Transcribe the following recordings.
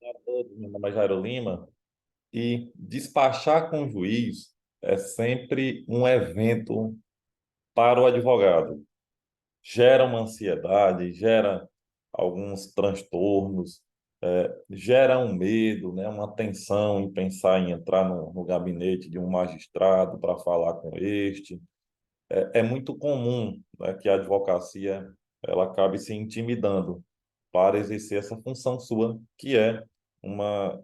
A todos, meu nome é Jairo Lima, e despachar com o juiz é sempre um evento para o advogado. Gera uma ansiedade, gera alguns transtornos, gera um medo, né, uma tensão em pensar em entrar no gabinete de um magistrado para falar com este. É muito comum, né, que a advocacia ela acabe se intimidando para exercer essa função sua, que é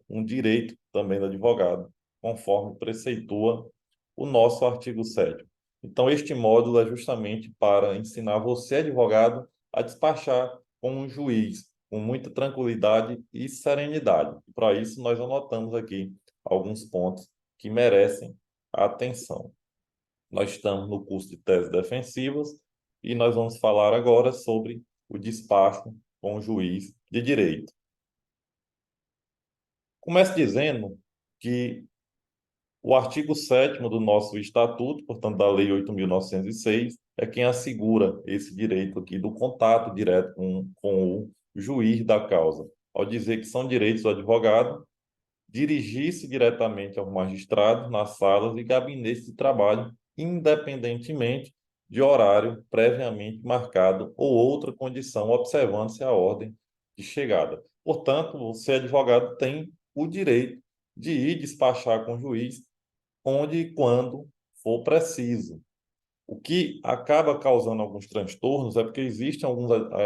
um direito também do advogado, conforme preceitua o nosso artigo 7º. Então, este módulo é justamente para ensinar você, advogado, a despachar com um juiz com muita tranquilidade e serenidade. Para isso, nós anotamos aqui alguns pontos que merecem a atenção. Nós estamos no curso de teses defensivas e nós vamos falar agora sobre o despacho com o juiz de direito. Começo dizendo que o artigo 7º do nosso estatuto, portanto, da Lei 8.906, é quem assegura esse direito aqui do contato direto com o juiz da causa. Ao dizer que são direitos do advogado, dirigir-se diretamente aos magistrados nas salas e gabinetes de trabalho, independentemente de horário previamente marcado ou outra condição, observando-se a ordem de chegada. Portanto, você, advogado, tem o direito de ir despachar com o juiz onde e quando for preciso. O que acaba causando alguns transtornos é porque existem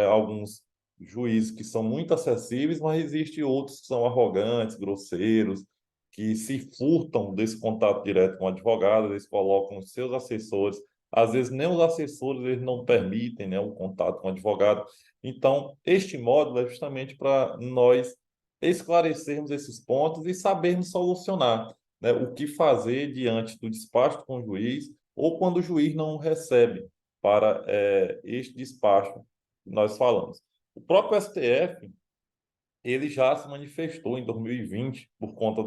alguns juízes que são muito acessíveis, mas existem outros que são arrogantes, grosseiros, que se furtam desse contato direto com o advogado, eles colocam os seus assessores, às vezes nem os assessores eles não permitem, né, o contato com o advogado. Então, este módulo é justamente para nós esclarecermos esses pontos e sabermos solucionar, né, o que fazer diante do despacho com o juiz ou quando o juiz não recebe para este despacho que nós falamos. O próprio STF, ele já se manifestou em 2020 por conta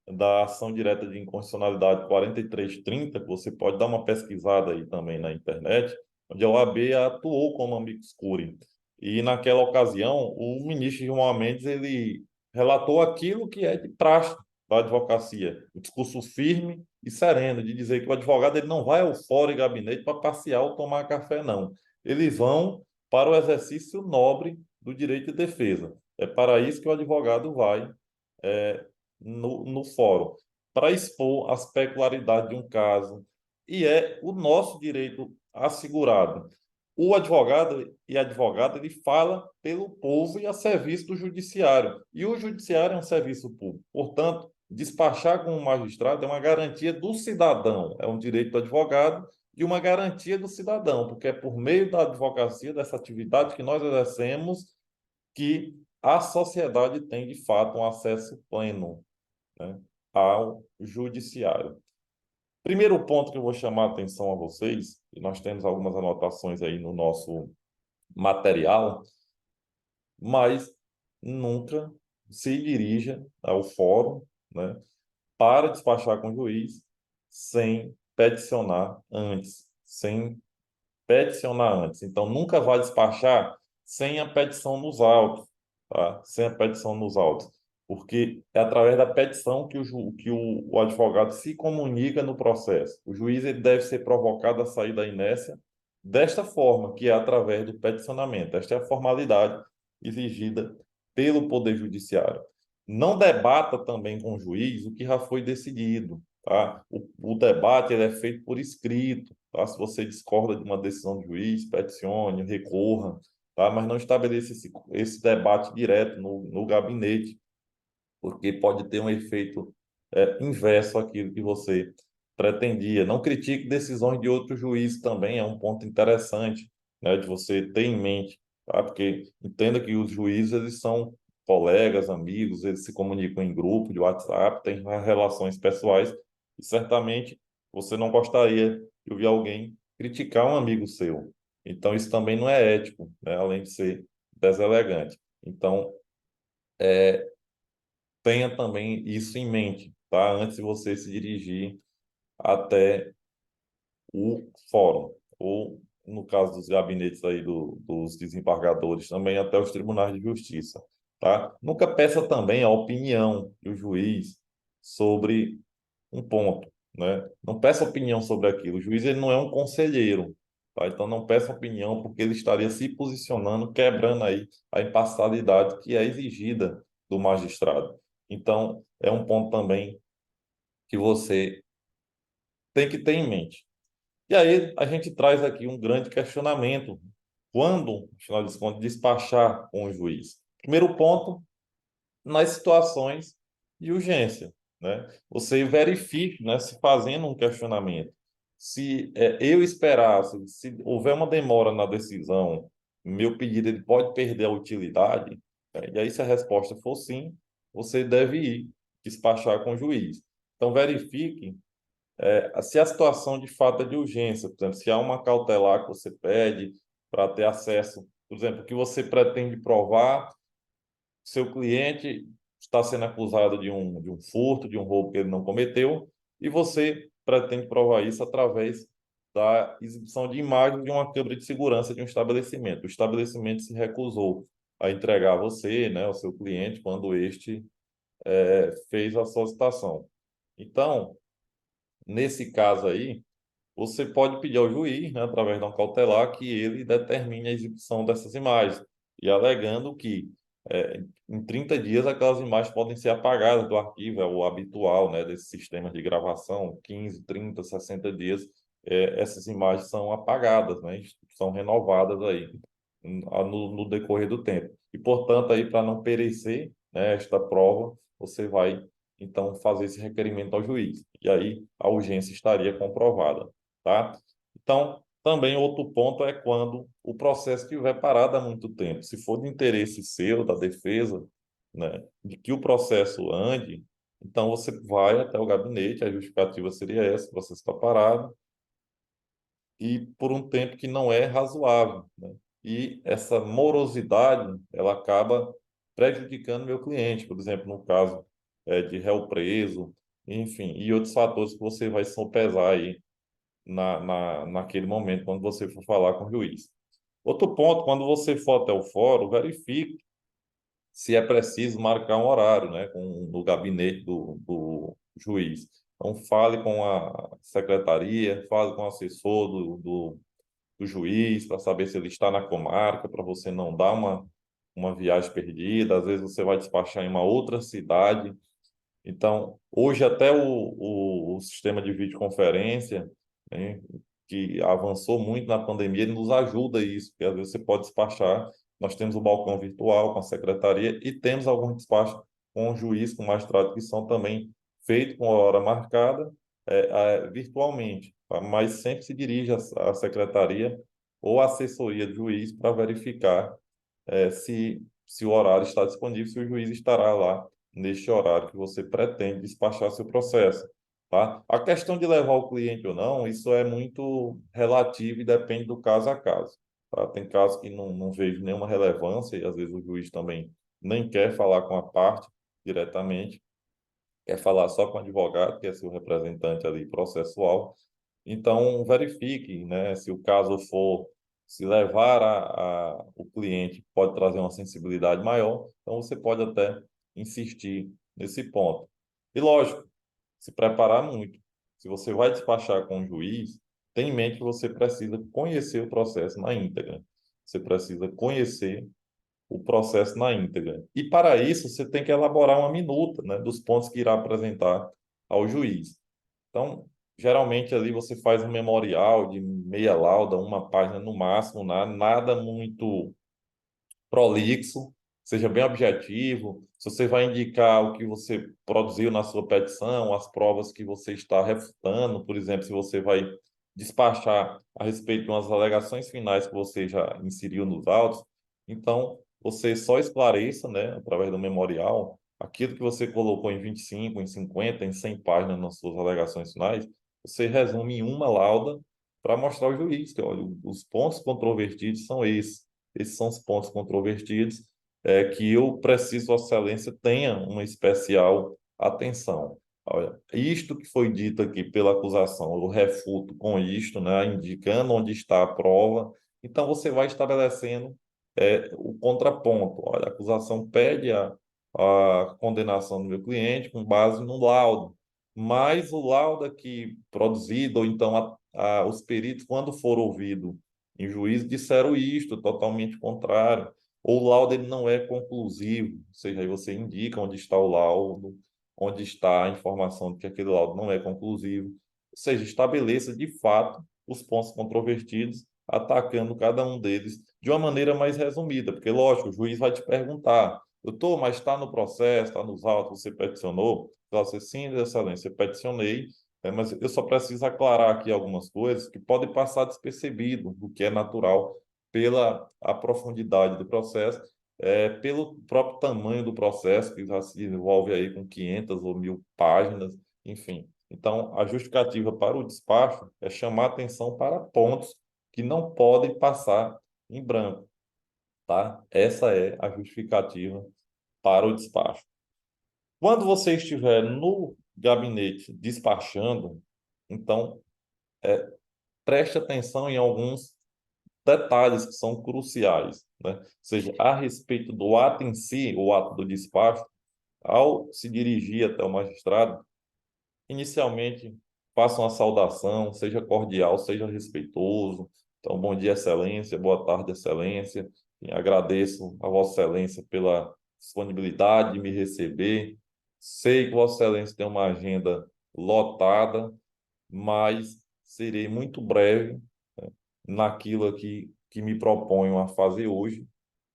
da ação direta de inconstitucionalidade 4330, que você pode dar uma pesquisada aí também na internet, onde a OAB atuou como amicus curiae. E naquela ocasião, o ministro Gilmar Mendes, ele relatou aquilo que é de praxe da advocacia, o discurso firme e sereno de dizer que o advogado ele não vai ao fórum e gabinete para passear ou tomar café, não. Eles vão para o exercício nobre do direito de defesa. É para isso que o advogado vai é, no fórum, para expor as peculiaridades de um caso, e é o nosso direito assegurado. O advogado e advogada, ele fala pelo povo e a serviço do judiciário. E o judiciário é um serviço público. Portanto, despachar com o magistrado é uma garantia do cidadão, é um direito do advogado e uma garantia do cidadão, porque é por meio da advocacia, dessa atividade que nós exercemos, que a sociedade tem, de fato, um acesso pleno, né, ao judiciário. Primeiro ponto que eu vou chamar a atenção a vocês, e nós temos algumas anotações aí no nosso material, mas nunca se dirija ao fórum, né, para despachar com o juiz sem peticionar antes, sem peticionar antes. Então, nunca vai despachar sem a petição nos autos, tá? Sem a petição nos autos, porque é através da petição que o advogado se comunica no processo. O juiz ele deve ser provocado a sair da inércia desta forma, que é através do peticionamento. Esta é a formalidade exigida pelo Poder Judiciário. Não debata também com o juiz o que já foi decidido, tá? O debate ele é feito por escrito, tá? Se você discorda de uma decisão do juiz, peticione, recorra, tá? Mas não estabeleça esse debate direto no gabinete, porque pode ter um efeito inverso àquilo que você pretendia. Não critique decisões de outro juiz também, é um ponto interessante, né, de você ter em mente, tá? Porque entenda que os juízes eles são colegas, amigos, eles se comunicam em grupo de WhatsApp, têm relações pessoais, e certamente você não gostaria de ouvir alguém criticar um amigo seu. Então, isso também não é ético, né, além de ser deselegante. Então, tenha também isso em mente, tá? Antes de você se dirigir até o fórum, ou, no caso dos gabinetes aí dos desembargadores, também até os tribunais de justiça, tá? Nunca peça também a opinião do juiz sobre um ponto, né? Não peça opinião sobre aquilo. O juiz ele não é um conselheiro, tá? Então não peça opinião porque ele estaria se posicionando, quebrando aí a imparcialidade que é exigida do magistrado. Então é um ponto também que você tem que ter em mente. E aí a gente traz aqui um grande questionamento. Quando, afinal de contas, despachar com o juiz? Primeiro ponto, nas situações de urgência, né? Você verifique, né, se fazendo um questionamento, se eu esperasse, se houver uma demora na decisão, meu pedido ele pode perder a utilidade, né? E aí se a resposta for sim, você deve ir despachar com o juiz. Então verifique se a situação de fato é de urgência, por exemplo, se há uma cautelar que você pede para ter acesso, por exemplo, o que você pretende provar, seu cliente está sendo acusado de um furto, de um roubo que ele não cometeu, e você pretende provar isso através da exibição de imagens de uma câmera de segurança de um estabelecimento. O estabelecimento se recusou a entregar a você, né, ao seu cliente, quando este fez a solicitação. Então, nesse caso aí, você pode pedir ao juiz, né, através de um cautelar, que ele determine a exibição dessas imagens, e alegando que em 30 dias aquelas imagens podem ser apagadas do arquivo, é o habitual, né, desses sistemas de gravação, 15, 30, 60 dias, essas imagens são apagadas, né, são renovadas aí no decorrer do tempo. E, portanto, aí para não perecer, né, esta prova, você vai então fazer esse requerimento ao juiz. E aí a urgência estaria comprovada, tá? Então, também outro ponto é quando o processo estiver parado há muito tempo. Se for de interesse seu, da defesa, né, de que o processo ande, então você vai até o gabinete, a justificativa seria essa, o processo está parado, e por um tempo que não é razoável, né? E essa morosidade, ela acaba prejudicando meu cliente, por exemplo, no caso de réu preso, enfim, e outros fatores que você vai sopesar aí naquele momento, quando você for falar com o juiz. Outro ponto, quando você for até o fórum, verifique se é preciso marcar um horário, né, no gabinete do juiz. Então, fale com a secretaria, fale com o assessor do juiz para saber se ele está na comarca, para você não dar uma viagem perdida. Às vezes você vai despachar em uma outra cidade. Então, hoje até o sistema de videoconferência, né, que avançou muito na pandemia, ele nos ajuda isso, porque às vezes você pode despachar. Nós temos o balcão virtual com a secretaria e temos alguns despachos com o juiz, com o magistrado, que são também feitos com a hora marcada, virtualmente, tá? Mas sempre se dirige à secretaria ou à assessoria do juiz para verificar se o horário está disponível, se o juiz estará lá neste horário que você pretende despachar seu processo, tá? A questão de levar o cliente ou não, isso é muito relativo e depende do caso a caso, tá? Tem casos que não vejo nenhuma relevância e às vezes o juiz também nem quer falar com a parte diretamente, quer falar só com o advogado, que é seu representante ali processual. Então, verifique, né, se o caso for, se levar o cliente pode trazer uma sensibilidade maior, então você pode até insistir nesse ponto. E lógico, se preparar muito. Se você vai despachar com o juiz, tenha em mente que você precisa conhecer o processo na íntegra. Você precisa conhecer o processo na íntegra. E para isso, você tem que elaborar uma minuta, né, dos pontos que irá apresentar ao juiz. Então, geralmente ali você faz um memorial de meia lauda, uma página no máximo, nada muito prolixo, seja bem objetivo. Se você vai indicar o que você produziu na sua petição, as provas que você está refutando, por exemplo, se você vai despachar a respeito de umas alegações finais que você já inseriu nos autos, então você só esclareça, né, através do memorial, aquilo que você colocou em 25, em 50, em 100 páginas nas suas alegações finais, você resume em uma lauda para mostrar ao juiz que, olha, os pontos controvertidos são esses. Esses são os pontos controvertidos que eu preciso, Vossa Excelência, tenha uma especial atenção. Olha, isto que foi dito aqui pela acusação, eu refuto com isto, né, indicando onde está a prova. Então, você vai estabelecendo o contraponto. Olha, a acusação pede a condenação do meu cliente com base no laudo, mas o laudo aqui produzido, ou então os peritos, quando for ouvido em juízo, disseram isto, totalmente contrário. Ou o laudo ele não é conclusivo, ou seja, aí você indica onde está o laudo, onde está a informação de que aquele laudo não é conclusivo, ou seja, estabeleça de fato os pontos controvertidos, atacando cada um deles de uma maneira mais resumida, porque, lógico, o juiz vai te perguntar, doutor, mas está no processo, está nos autos, você peticionou? Você, sim, excelência, eu peticionei, mas eu só preciso aclarar aqui algumas coisas que podem passar despercebido, o que é natural, pela a profundidade do processo, pelo próprio tamanho do processo, que já se envolve aí com 500 ou 1.000 páginas, enfim. Então, a justificativa para o despacho é chamar atenção para pontos que não podem passar em branco, tá? Essa é a justificativa para o despacho. Quando você estiver no gabinete despachando, então preste atenção em alguns detalhes que são cruciais, né? Ou seja, a respeito do ato em si, o ato do despacho, ao se dirigir até o magistrado, inicialmente, faça uma saudação, seja cordial, seja respeitoso. Então, bom dia, Excelência, boa tarde, Excelência. E agradeço a Vossa Excelência pela disponibilidade de me receber. Sei que Vossa Excelência tem uma agenda lotada, mas serei muito breve, né, naquilo que me proponho a fazer hoje,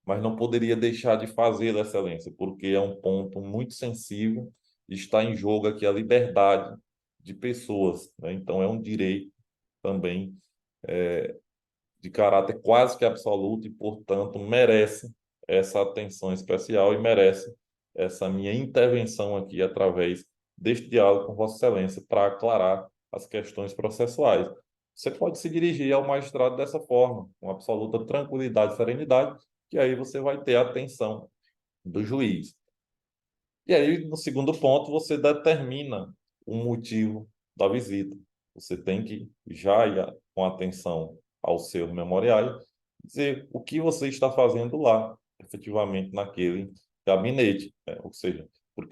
mas não poderia deixar de fazê-lo, Excelência, porque é um ponto muito sensível e está em jogo aqui a liberdade de pessoas, né? Então, é um direito também de caráter quase que absoluto e, portanto, merece essa atenção especial e merece essa minha intervenção aqui através deste diálogo com Vossa Excelência para aclarar as questões processuais. Você pode se dirigir ao magistrado dessa forma, com absoluta tranquilidade e serenidade, que aí você vai ter a atenção do juiz. E aí, no segundo ponto, você determina o motivo da visita. Você tem que já ir com atenção aos seus memoriais, dizer o que você está fazendo lá, efetivamente, naquele gabinete, né? Ou seja, por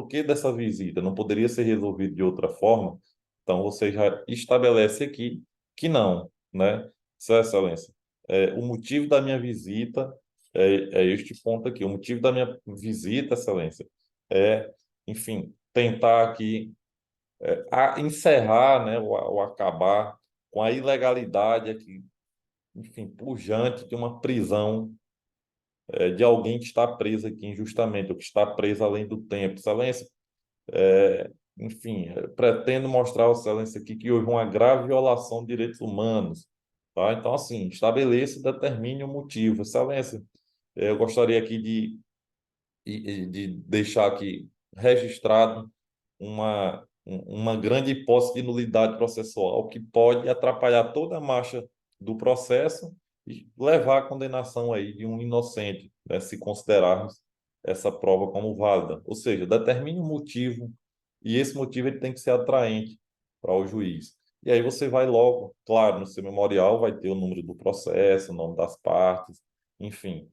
que dessa visita? Não poderia ser resolvido de outra forma? Então, você já estabelece aqui que não, né? Sua Excelência, o motivo da minha visita é este ponto aqui. O motivo da minha visita, Excelência, é, enfim, tentar aqui encerrar, né, ou acabar com a ilegalidade aqui, enfim, pujante de uma prisão de alguém que está preso aqui injustamente, ou que está preso além do tempo. Excelência, enfim, pretendo mostrar ao Excelência aqui que houve uma grave violação de direitos humanos, tá? Então, assim, estabeleça e determine o motivo. Excelência, eu gostaria aqui de deixar aqui registrado uma grande hipótese de nulidade processual que pode atrapalhar toda a marcha do processo e levar à condenação aí de um inocente, né, se considerarmos essa prova como válida. Ou seja, determine o motivo e esse motivo ele tem que ser atraente para o juiz. E aí você vai logo, claro, no seu memorial vai ter o número do processo, o nome das partes, enfim,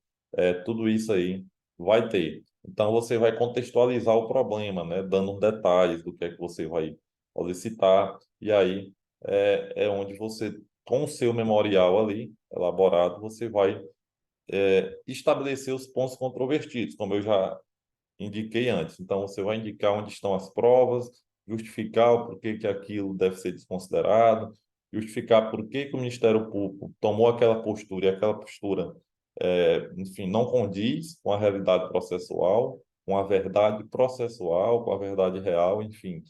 tudo isso aí vai ter. Então, você vai contextualizar o problema, né? Dando detalhes do que é que você vai solicitar. E aí é onde você, com o seu memorial ali, elaborado, você vai estabelecer os pontos controvertidos, como eu já indiquei antes. Então, você vai indicar onde estão as provas, justificar o porquê que aquilo deve ser desconsiderado, justificar por que que o Ministério Público tomou aquela postura e aquela postura, enfim, não condiz com a realidade processual, com a verdade processual, com a verdade real, enfim.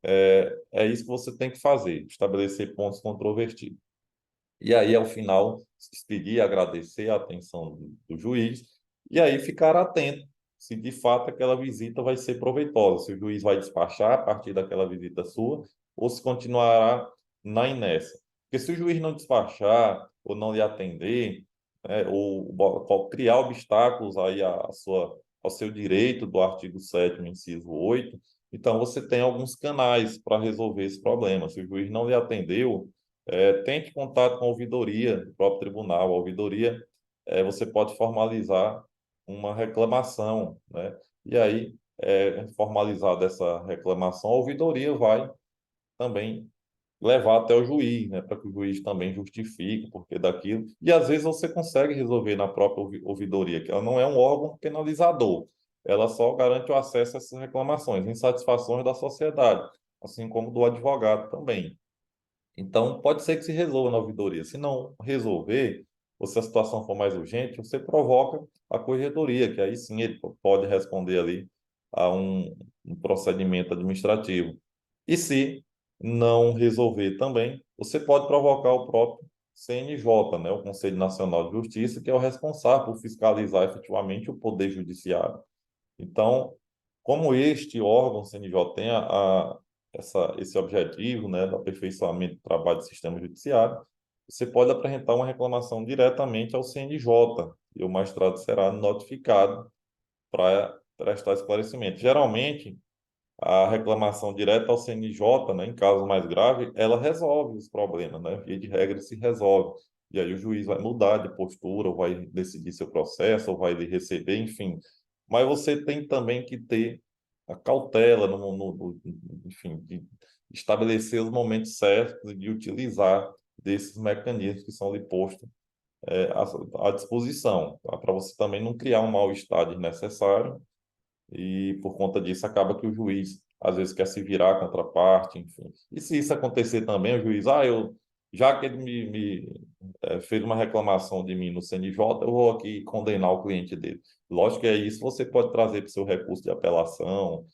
É isso que você tem que fazer, estabelecer pontos controvertidos. E aí, ao final, se despedir, agradecer a atenção do juiz, e aí ficar atento se de fato aquela visita vai ser proveitosa, se o juiz vai despachar a partir daquela visita sua, ou se continuará na inércia. Porque se o juiz não despachar, ou não lhe atender, né, ou criar obstáculos aí ao seu direito do artigo 7º, inciso 8, então você tem alguns canais para resolver esse problema. Se o juiz não lhe atendeu, tente contato com a ouvidoria do próprio tribunal. A ouvidoria você pode formalizar uma reclamação, né? E aí, formalizada essa reclamação, a ouvidoria vai também levar até o juiz, né, para que o juiz também justifique o porquê daquilo. E às vezes você consegue resolver na própria ouvidoria, que ela não é um órgão penalizador, ela só garante o acesso a essas reclamações, insatisfações da sociedade, assim como do advogado também. Então, pode ser que se resolva na ouvidoria. Se não resolver, ou se a situação for mais urgente, você provoca a corregedoria, que aí sim ele pode responder ali a um procedimento administrativo. E se não resolver também, você pode provocar o próprio CNJ, né, o Conselho Nacional de Justiça, que é o responsável por fiscalizar efetivamente o Poder Judiciário. Então, como este órgão, o CNJ, tem esse objetivo, né, do aperfeiçoamento do trabalho do sistema judiciário, você pode apresentar uma reclamação diretamente ao CNJ e o magistrado será notificado para prestar esclarecimento. Geralmente, a reclamação direta ao CNJ, né, em caso mais grave, ela resolve os problemas, né? Via de regra, se resolve. E aí o juiz vai mudar de postura, ou vai decidir seu processo, ou vai lhe receber, enfim. Mas você tem também que ter a cautela, enfim, de estabelecer os momentos certos e de utilizar desses mecanismos que são lhe postos à disposição, tá? Para você também não criar um mal-estar desnecessário e por conta disso acaba que o juiz às vezes quer se virar contra a parte, enfim. E se isso acontecer também, o juiz, já que ele fez uma reclamação de mim no CNJ, eu vou aqui condenar o cliente dele. Lógico que é isso, você pode trazer para o seu recurso de apelação,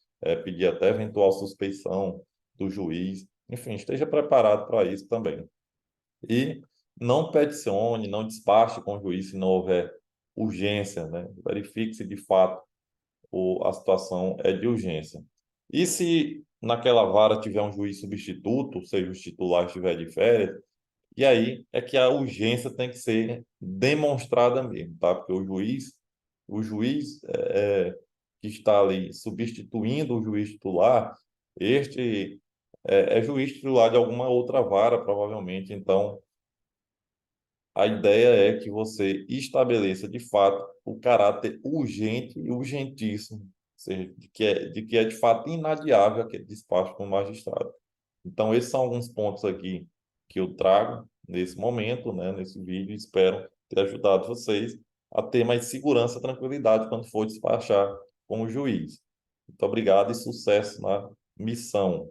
pedir até eventual suspeição do juiz, enfim, esteja preparado para isso também. E não peticione, não despache com o juiz se não houver urgência, né? Verifique se de fato a situação é de urgência. E se naquela vara tiver um juiz substituto, seja o titular estiver de férias, e aí é que a urgência tem que ser demonstrada mesmo, tá? Porque o juiz que está ali substituindo o juiz titular, este é juiz titular de alguma outra vara, provavelmente. Então, a ideia é que você estabeleça de fato o caráter urgente e urgentíssimo, ou seja, de que é de fato inadiável aquele despacho com o magistrado. Então, esses são alguns pontos aqui que eu trago nesse momento, né, nesse vídeo. Espero ter ajudado vocês a ter mais segurança e tranquilidade quando for despachar com o juiz. Muito obrigado e sucesso na missão.